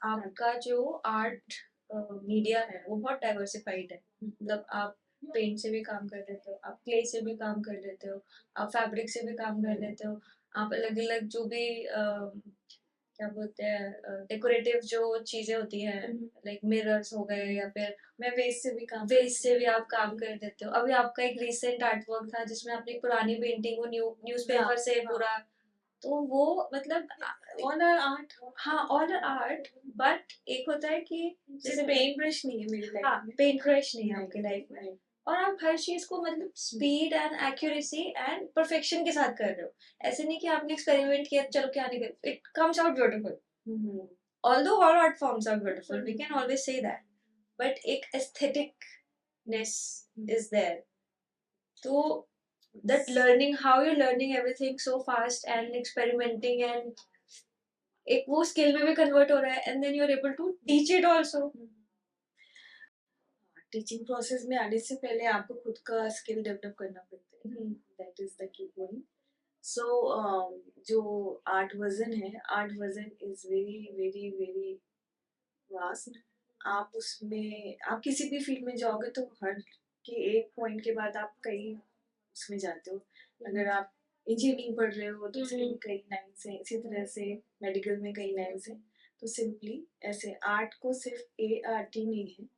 आपका जो art media है वो बहुत डाइवर्सिफाइड है। मतलब आप पेंट से भी काम कर लेते हो, आप क्ले से भी काम कर लेते हो, आप फैब्रिक से भी काम कर लेते हो, आप अलग अलग जो भी क्या बोलते हैं डेकोरेटिव जो चीजें होती हैं, लाइक मिरर्स हो गए, या फिर मैं वेस्ट से भी काम वेस्ट से भी आप काम कर देते हो। अभी आपका एक रिसेंट आर्ट वर्क था जिसमें आपने एक पुरानी पेंटिंग को हाँ न्यूज़पेपर से हाँ पूरा, तो वो मतलब ऑन आर्ट। हाँ ऑन आर्ट। बट एक होता है कि जैसे जैसे पेंट ब्रश नहीं है मेरी हाँ लाइफ में। पेंट ब्रश नहीं है नहीं आपकी लाइफ में, नहीं। और आप हर चीज को मतलब speed and accuracy and perfection के साथ कर रहे हो। ऐसे नहीं कि आपने एक्सपेरिमेंट किया चलो क्या नहीं कर, it comes out beautiful. Hmm, although all art forms are beautiful, we can always say that, but एक aestheticness is there. तो that learning, how you're learning everything so fast and experimenting, and एक वो skill में भी convert हो रहा है, and then you are able to teach it also. Teaching process में आने से पहले आपको खुद का स्किल डेवलप करना पड़ता है। That is the key point. So जो आर्ट वर्जन है, art version is very very very vast. आप उसमें आप किसी भी फील्ड में जाओगे तो हर के एक पॉइंट के बाद आप कई उसमें जाते हो। अगर आप इंजीनियरिंग पढ़ रहे हो तो उसके भी कई लाइन्स हैं, इसी तरह से मेडिकल में कई लाइन्स हैं। तो सिंपली ऐसे आर्ट को सिर्फ ए आर्ट ही नहीं है,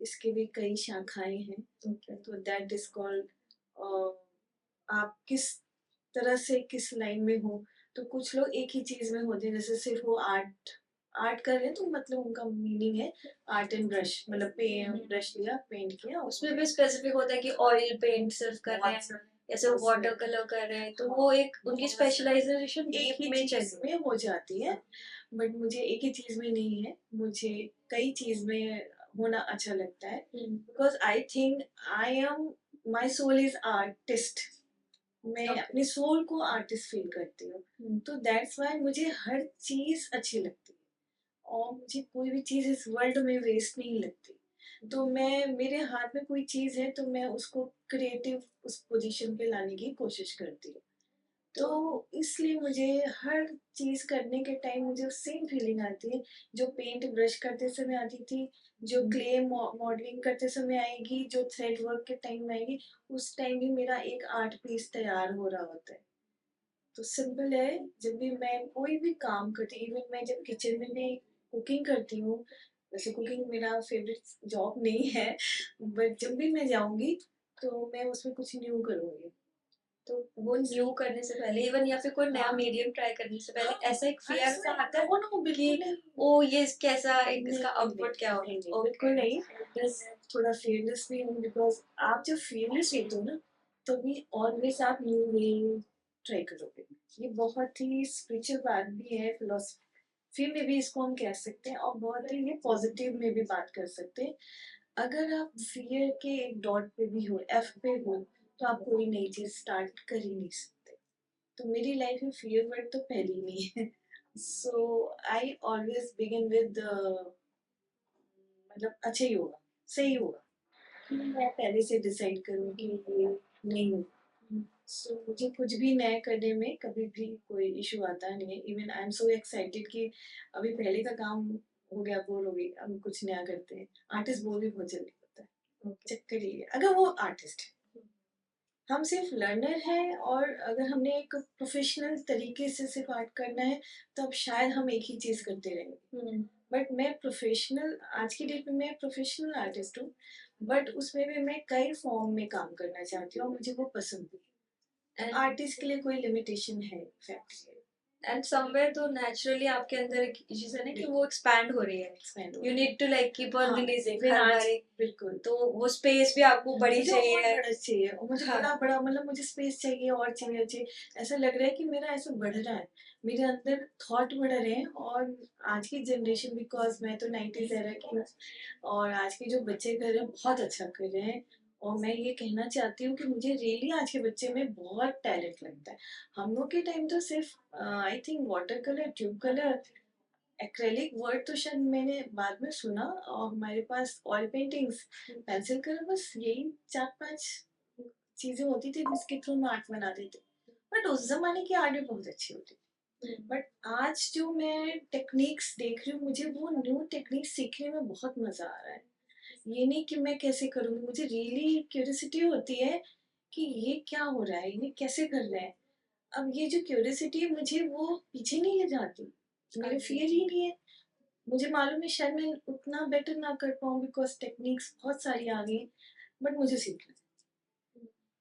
इसके भी कई शाखाएं हैं। तो दैट इज कॉल्ड, आप किस तरह से किस लाइन में हो। तो कुछ लोग एक ही चीज में होते हैं, जैसे सिर्फ वो आर्ट आर्ट कर रहे हैं तो मतलब उनका मीनिंग है आर्ट एंड ब्रश, मतलब ब्रश लिया पेंट किया उसमें भी स्पेसिफिक होता है कि ऑयल पेंट सिर्फ कर रहे हैं, जैसे वाटर कलर कर रहे हैं, तो वो एक उनकी स्पेशलाइजेशन एक ही में चीज चाहिए। में हो जाती है। बट मुझे एक ही चीज में नहीं है, मुझे कई चीज में होना अच्छा लगता है। Because I think I am, my soul is artist. मैं अपने सोल को आर्टिस्ट फील करती हूँ। तो दैट्स वाई मुझे हर चीज अच्छी लगती है, और मुझे कोई भी चीज इस वर्ल्ड में वेस्ट नहीं लगती। तो मैं, मेरे हाथ में कोई चीज है तो मैं उसको क्रिएटिव उस पोजीशन पे लाने की कोशिश करती हूँ। तो इसलिए मुझे हर चीज करने के टाइम मुझे सेम फीलिंग आती है जो पेंट ब्रश करते समय आती थी, जो क्ले मॉडलिंग करते समय आएगी, जो थ्रेड वर्क के टाइम में आएगी। उस टाइम भी मेरा एक आर्ट पीस तैयार हो रहा होता है। तो सिंपल है, जब भी मैं कोई भी काम करती हूँ, इवन मैं जब किचन में भी कुकिंग करती हूँ, वैसे कुकिंग मेरा फेवरेट जॉब नहीं है, बट जब भी मैं जाऊंगी तो मैं उसमें कुछ न्यू करूंगी। तो वो न्यू करने से पहले इवन, या फिर कोई नया मीडियम ट्राई करने से पहले ऐसा एक हर फियर सा समय आता है नो नो कि बिल्कुल नहीं। ओ ये कैसा एक नहीं इसका नहीं आउटपुट क्या नहीं होगा। नहीं, बिल्कुल नहीं। बस थोड़ा फेयरलेस भी हूँ, बिकॉज आप जब फेयरलेस होते हो ना तभी ऑलवेज आप न्यू वे ट्राई करोगे। ये बहुत ही स्पिरिचुअल बात भी है, फिल्म में भी इसको हम कह सकते हैं, और बहुत ही ये पॉजिटिव में भी बात कर सकते हैं। अगर आप फियर के एक डॉट पे भी हो, एफ पे हो, तो आप कोई नई चीज स्टार्ट कर ही नहीं सकते। तो मेरी लाइफ में फियर वर्ड तो पहले ही नहीं है। सो आई ऑलवेज बिगिन विद, मतलब अच्छा ही होगा, सही होगा। मैं पहले से डिसाइड करूँ कि ये नहीं होगा। सो मुझे कुछ भी नया करने में कभी भी कोई इशू आता नहीं है। Even I am so excited कि अभी पहले का काम हो गया, बोर हो गई, अब कुछ नया करते हैं। आर्टिस्ट बोर भी बहुत जल्दी होता है। चक्कर ये है, अगर वो आर्टिस्ट है, हम सिर्फ लर्नर हैं, और अगर हमने एक प्रोफेशनल तरीके से सिर्फ आर्ट करना है तो अब शायद हम एक ही चीज करते रहेंगे। बट मैं प्रोफेशनल, आज की डेट में मैं प्रोफेशनल आर्टिस्ट हूँ, बट उसमें भी मैं कई फॉर्म में काम करना चाहती हूँ और मुझे वो पसंद भी है। आर्टिस्ट के लिए कोई लिमिटेशन है, फैक्ट है। एंड समवेयर तो नेचुरली आपके अंदर एक चीज है ना कि वो एक्सपैंड हो रही है, you need to like keep on releasing फिर हर आज बार एक, बिल्कुल तो वो स्पेस भी आपको बड़ी मुझे और चाहिए। बड़ा चाहिए, और मुझे हाँ बड़ा बड़ा मतलब मुझे स्पेस चाहिए और चाहिए। ऐसा लग रहा है कि मेरा ऐसा बढ़ रहा है, मेरे अंदर थॉट बढ़ रहे हैं। और आज की जनरेशन, बिकॉज मैं तो 90s एरा की हूँ, और आज के जो बच्चे कर रहे हैं बहुत अच्छा कर रहे हैं। और मैं ये कहना चाहती हूँ कि मुझे रियली आज के बच्चे में बहुत टैलेंट लगता है। हम लोग के टाइम तो सिर्फ I think water colour, tube colour, acrylic word तो शायद मैंने बाद में सुना, और हमारे पास ऑयल पेंटिंग्स, पेंसिल कलर, बस यही चार पांच चीजें होती थी जिसके थ्रू हम आर्ट बनाते थे। बट उस जमाने की आर्ट भी बहुत अच्छी होती थी। बट आज जो मैं टेक्निक्स देख रही हूँ, मुझे वो न्यू टेक्निक सीखने में बहुत मजा आ रहा है। ये नहीं कि मैं कैसे करूँगी, मुझे रियली क्यूरियोसिटी होती है कि ये क्या हो रहा है, ये कैसे कर रहे हैं। अब ये जो क्यूरियोसिटी है मुझे वो पीछे नहीं ले जाती, मेरे फियर ही नहीं है। मुझे मालूम है शायद मैं उतना बेटर ना कर पाऊँ बिकॉज़ टेक्निक्स बहुत सारी आ गई, बट मुझे सीखना है।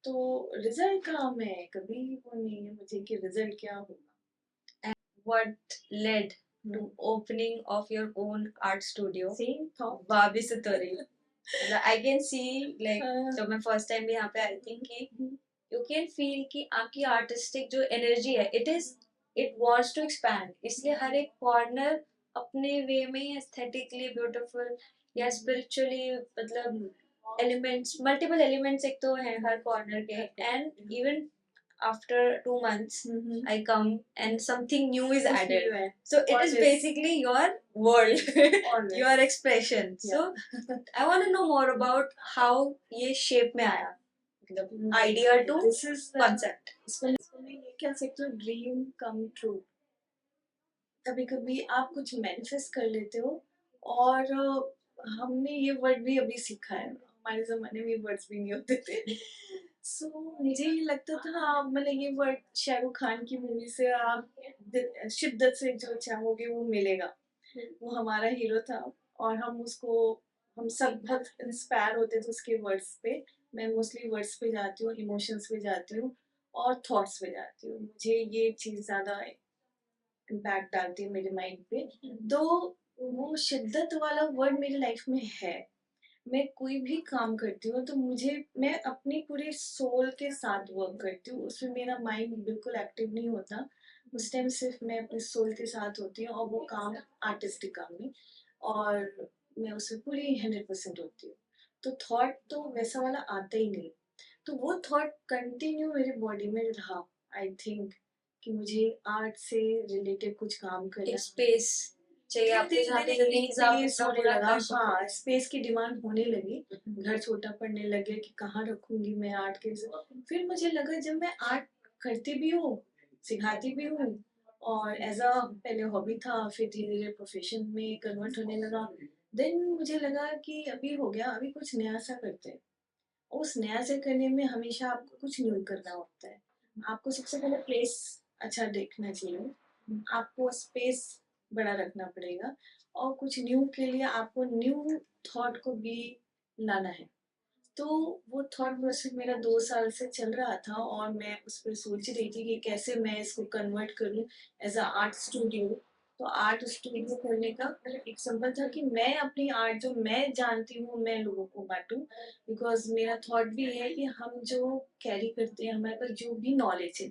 तो रिज़ल्ट का मैं कभी वो नहीं है मुझे कि रिज़ल्ट क्या होगा। What led to opening of your own art studio? Same thought. भाभी सुतोरी। मतलब I can see like हाँ। जब मैं first time भी यहाँ पे आई थी कि you can feel कि आपकी artistic जो energy है it wants to expand, इसलिए हर एक corner अपने वे में aesthetically beautiful या spiritually मतलब elements multiple elements एक तो हैं हर corner के, and even after 2 months I come and something new is added, so it is Always. basically your world Always. your expression. So I want to know more about how ये shape में आया, मतलब idea to This is the concept. इसको मैं ये कह सकती हूँ ड्रीम कम ट्रू। कभी कभी आप कुछ मैनिफेस्ट कर लेते हो और हमने ये वर्ड भी अभी सीखा है, हमारे जमाने में ये वर्ड्स भी नहीं होते थे। मुझे ये लगता था आप मतलब ये वर्ड शाहरुख खान की मूवी से आप शिद्दत से जो चाहोगे वो मिलेगा। वो हमारा हीरो था और हम सब बहुत इंस्पायर होते थे उसके वर्ड्स पे। मैं मोस्टली वर्ड्स पे जाती हूँ, इमोशंस पे जाती हूँ और थॉट्स पे जाती हूँ। मुझे ये चीज़ ज़्यादा इम्पैक्ट डालती है मेरे माइंड पे। तो वो शिद्दत वाला वर्ड मेरी लाइफ में है। मैं कोई भी काम करती हूँ तो मैं अपनी पूरे सोल के साथ वर्क करती हूँ, उसमें मेरा माइंड बिल्कुल एक्टिव नहीं होता। उस टाइम सिर्फ मैं अपने सोल के साथ होती हूँ और वो काम आर्टिस्टिक काम में, और मैं उसमें पूरी 100% होती हूँ। तो थॉट तो वैसा वाला आता ही नहीं। तो वो थॉट कंटिन्यू मेरी बॉडी में रहा। आई थिंक कि मुझे आर्ट से रिलेटेड कुछ काम करना एक space चाहिए आपको जहाँ पे release आप स्पेस अपना होने पूरा लगा। कर सको। हाँ, स्पेस की डिमांड होने लगी। घर छोटा पड़ने लगे कि कहाँ रखूंगी मैं आर्ट के। फिर मुझे लगा जब मैं आर्ट करती भी हूँ, सिखाती भी हूँ और एज अ पहले हॉबी था, फिर धीरे धीरे प्रोफेशन में कन्वर्ट होने लगा। देन मुझे लगा कि अभी हो गया, अभी कुछ नया सा करते हैं। उस नया से करने में हमेशा आपको कुछ न्यू करना होता है। आपको सबसे पहले प्लेस अच्छा देखना चाहिए, आपको स्पेस बड़ा रखना पड़ेगा और कुछ न्यू के लिए आपको न्यू थॉट को भी लाना है। तो वो थॉट प्रोसेस मेरा 2 साल से चल रहा था और मैं उस पर सोच रही थी कि कैसे मैं इसको कन्वर्ट करूँ एज अ आर्ट स्टूडियो। तो आर्ट स्टूडियो करने का एक सिंपल था कि मैं अपनी आर्ट जो मैं जानती हूँ मैं लोगों को बांटूँ। बिकॉज मेरा थॉट भी है कि हम जो कैरी करते हैं, हमारे पास जो भी नॉलेज है,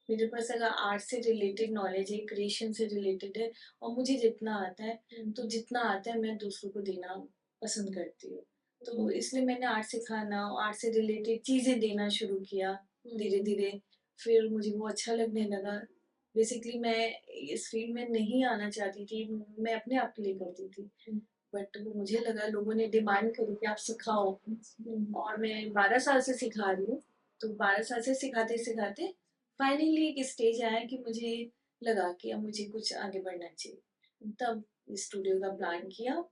मेरे पास अगर आर्ट से रिलेटेड नॉलेज है, क्रिएशन से रिलेटेड है और मुझे जितना आता है, तो जितना आता है मैं दूसरों को देना पसंद करती हूँ। तो इसलिए मैंने आर्ट सिखाना, आर्ट से रिलेटेड चीज़ें देना शुरू किया धीरे धीरे। फिर मुझे वो अच्छा लगने लगा। बेसिकली मैं इस फील्ड में नहीं आना चाहती थी, मैं अपने आप के लिए करती थी। बट वो मुझे लगा लोगों ने डिमांड करी कि आप सिखाओ और मैं 12 साल से सिखा रही हूँ। तो 12 साल से सिखाते सिखाते फाइनली एक स्टेज आया कि मुझे लगा कि अब मुझे कुछ आगे बढ़ना चाहिए। तब स्टूडियो का प्लान किया।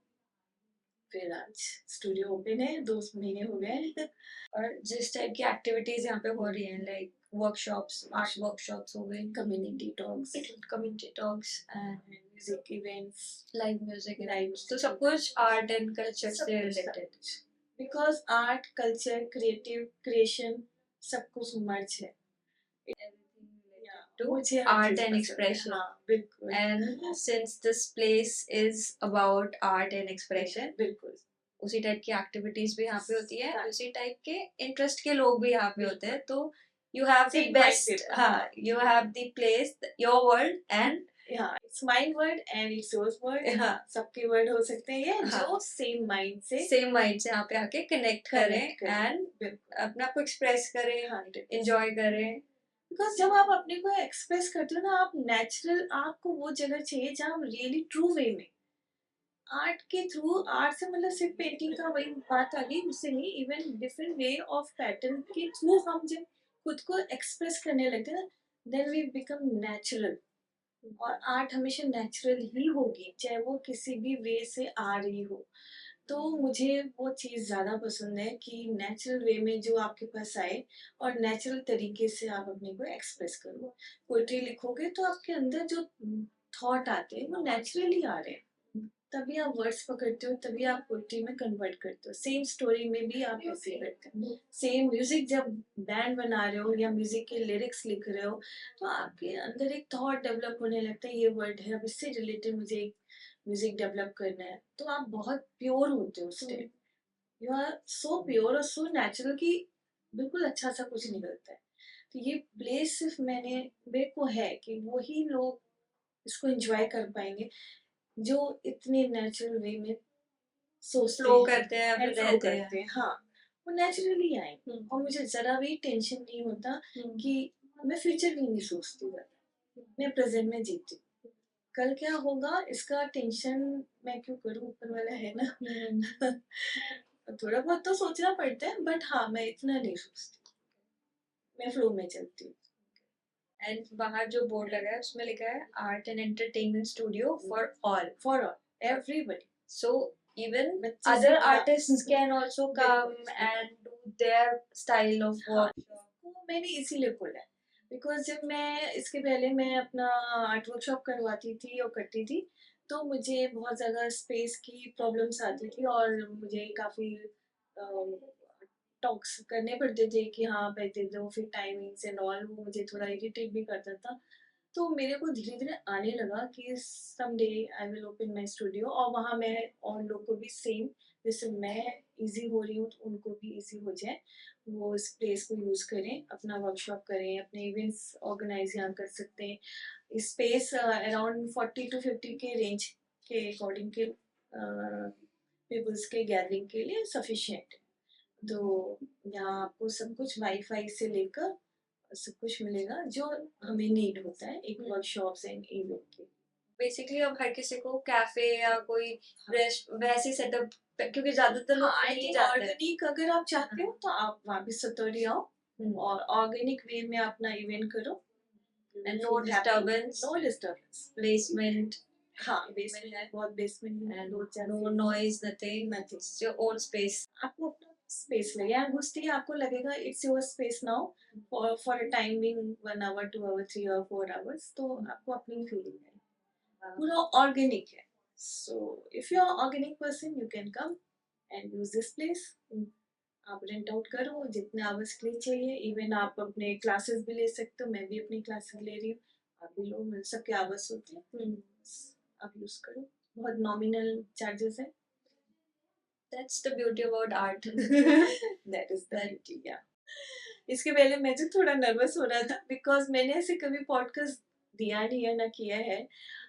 फिर आज स्टूडियो ओपन है, 2 महीने हो गए। और जिस टाइप की एक्टिविटीज यहाँ पे हो रही हैं लाइक वर्कशॉप्स, आर्ट वर्कशॉप्स हो गई, community talks, community talks and music events, live music, live, तो सब कुछ आर्ट एंड कल्चर से related. Because art culture creative creation सब कुछ मर्ज है। To मुझे art and expression. हाँ बिल्कुल। And since this place is about art and expression, बिल्कुल उसी टाइप की एक्टिविटीज भी यहाँ पे होती है, उसी टाइप के इंटरेस्ट के लोग भी यहाँ पे होते हैं, तो यू हैव द बेस्ट, हाँ, you have the place, your world and it's my word and it's yours word. हाँ, सबके वर्ड हो सकते हैं ये, हाँ, जो सेम माइंड से यहाँ पे आके कनेक्ट करें एंड अपने आप को एक्सप्रेस करें, एंजॉय करें। बिकॉज जब आप अपने को एक्सप्रेस करते हो ना, आप नेचुरल, आपको वो जगह चाहिए जहाँ आप रियली ट्रू वे में आर्ट के थ्रू, आर्ट से मतलब सिर्फ पेंटिंग का वही बात आ गई, उससे नहीं, even different way of pattern के थ्रू हम जब खुद को एक्सप्रेस करने लगते हैं ना, देन वी बिकम नेचुरल। और आर्ट हमेशा नेचुरल ही होगी, चाहे वो किसी भी वे से आ रही हो। तो मुझे वो चीज़ ज़्यादा पसंद है कि नेचुरल वे में जो आपके पास आए और नेचुरल तरीके से आप अपने को एक्सप्रेस करो। पोएट्री लिखोगे तो आपके अंदर जो थॉट आते हैं वो नेचुरली आ रहे हैं, तभी आप वर्ड्स पकड़ते हो, तभी आप पोएट्री में कन्वर्ट करते हो। सेम स्टोरी में भी आप ऐसे ही करते हो। सेम म्यूजिक जब बैंड बना रहे हो या म्यूजिक के लिरिक्स लिख रहे हो, तो आपके अंदर एक थॉट डेवलप होने लगता है, ये वर्ड है, अब इससे रिलेटेड मुझे एक म्यूजिक डेवलप करना है। तो आप बहुत प्योर होते हो उस time. You are so pure और सो नेचुरल कि बिल्कुल अच्छा सा कुछ निकलता है। तो ये प्लेस सिर्फ मेरे को है कि वही लोग इसको एंजॉय कर पाएंगे जो इतने नेचुरल वे में सोचते फ्लो हैं करते हैं, एंड फिर फ्लो रहते करते हैं। हाँ, वो नेचुरली आएंगे और मुझे जरा भी टेंशन नहीं होता हैं। कि मैं फ्यूचर भी नहीं सोचती ज्यादा, मैं प्रेजेंट में जीती हूँ। कल क्या होगा इसका टेंशन मैं क्यों करूँ, ऊपर वाला है ना। थोड़ा बहुत तो सोचना पड़ता है, बट हाँ मैं इतना नहीं सोचती, मैं फ्लो में चलती हूँ। एंड बाहर जो बोर्ड लगा है उसमें लिखा है art and entertainment studio for all everybody, so even बच्चे से other बड़ा। artists can also come and do their style of हाँ, work. इसको मैंने इसीलिए बोला है बिकॉज जब मैं इसके पहले मैं अपना आर्ट वर्कशॉप करवाती थी और करती थी, तो मुझे बहुत ज़्यादा स्पेस की प्रॉब्लम्स आती थी और मुझे काफ़ी टॉक्स करने पड़ते थे कि हाँ भाई दे दो, फिर टाइमिंग्स एंड ऑल, वो मुझे थोड़ा इरिटेट भी करता था। तो मेरे को धीरे धीरे आने लगा कि someday I will open my studio, और वहाँ मैं और लोग को भी सेम, जैसे मैं इजी हो रही हूँ तो उनको भी इजी हो जाए, वो इस प्लेस को यूज़ करें, अपना वर्कशॉप करें, अपने इवेंट्स ऑर्गेनाइज यहाँ कर सकते हैं। स्पेस अराउंड 40 to 50 के रेंज के अकॉर्डिंग के पीपल्स के गैदरिंग के लिए सफिशिएंट। तो यहाँ आपको सब कुछ वाईफाई से लेकर सब कुछ मिलेगा जो हमें नीड होता है एक वर्कशॉप्स एंड इवेंट के। बेसिकली अब हर किसी को कैफे या कोई रेस्ट वैसे सेटअप, क्योंकि ज्यादातर लोग हाँ, आई नहीं थिंक जाते हैं। ऑर्गेनिक अगर आप चाहते हो तो आप वापस सतौरी आओ और ऑर्गेनिक वे में अपना इवेंट करो। And no disturbance, no disturbance, basement, हाँ बेसमेंट है, बहुत बेसमेंट है, दो चार no noise, nothing, it's your own space. आपको अपना स्पेस लगे, यहाँ घुसते ही आपको लगेगा it's your space now for a timing 1 hour 2 hour 3 or 4 hours, तो आपको अपनी फीलिंग है, पूरा ऑर्गेनिक है। So if you are organic person you can come and use this place. आप रेंट आउट करो जितने आवर्स के लिए चाहिए, इवन आप अपने क्लासेस भी ले सकते हो, मैं भी अपनी क्लासेस ले रही हूँ, आप भी लो, मिल सबके आवर्स होते हैं, आप यूज करो, बहुत नॉमिनल चार्जेस है। That's the beauty about art. That is the beauty, या। इसके पहले मैं जो थोड़ा नर्वस हो रहा था बिकॉज मैंने ऐसे कभी पॉडकास्ट दिया नहीं है ना किया है।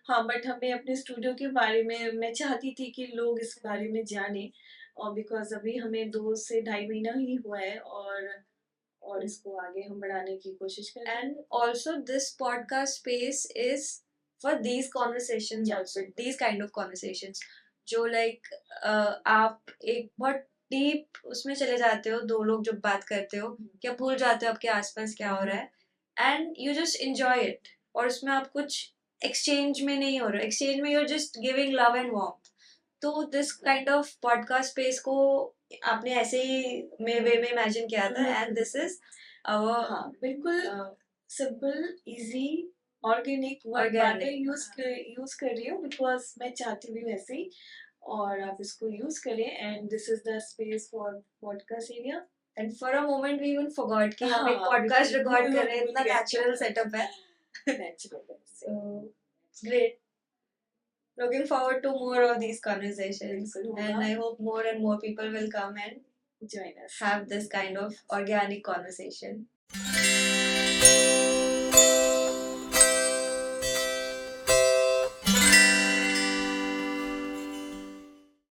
हाँ, बट हमें अपने स्टूडियो के बारे में मैं चाहती थी कि लोग इस बारे में जाने, और बिकॉज अभी हमें 2 से ढाई महीना ही हुआ है, और इसको आगे हम बढ़ाने की कोशिश कर रहे हैं। And also this podcast space is for these conversations Yeah. also, these kind of conversations जो like आप एक बहुत डीप उसमें चले जाते हो, दो लोग जब बात करते हो क्या भूल जाते हो आपके आसपास क्या हो रहा है, and you just enjoy it. और उसमें आप कुछ एक्सचेंज में नहीं हो रहा, एक्सचेंज में you are just giving love and warmth. तो this kind of podcast space को आपने ऐसे ही वे में इमेजिन किया था, एंड दिस इज our हाँ, बिल्कुल सिंपल इजी ऑर्गेनिक बातें यूज कर रही हूँ बिकॉज मैं चाहती भी वैसे ही, और आप इसको यूज करें, and this is the space for podcast area. And for a moment we even forgot कि हम एक हाँ, पॉडकास्ट बिल्कुल, रिकॉर्ड कर रहे हैं, भूल इतना गए। नेचुरल सेटअप है। Natural So it's great. Looking forward to more of these conversations, बिल्कुल and होगा, I hope more and more people will come and join us। have this kind of organic conversation.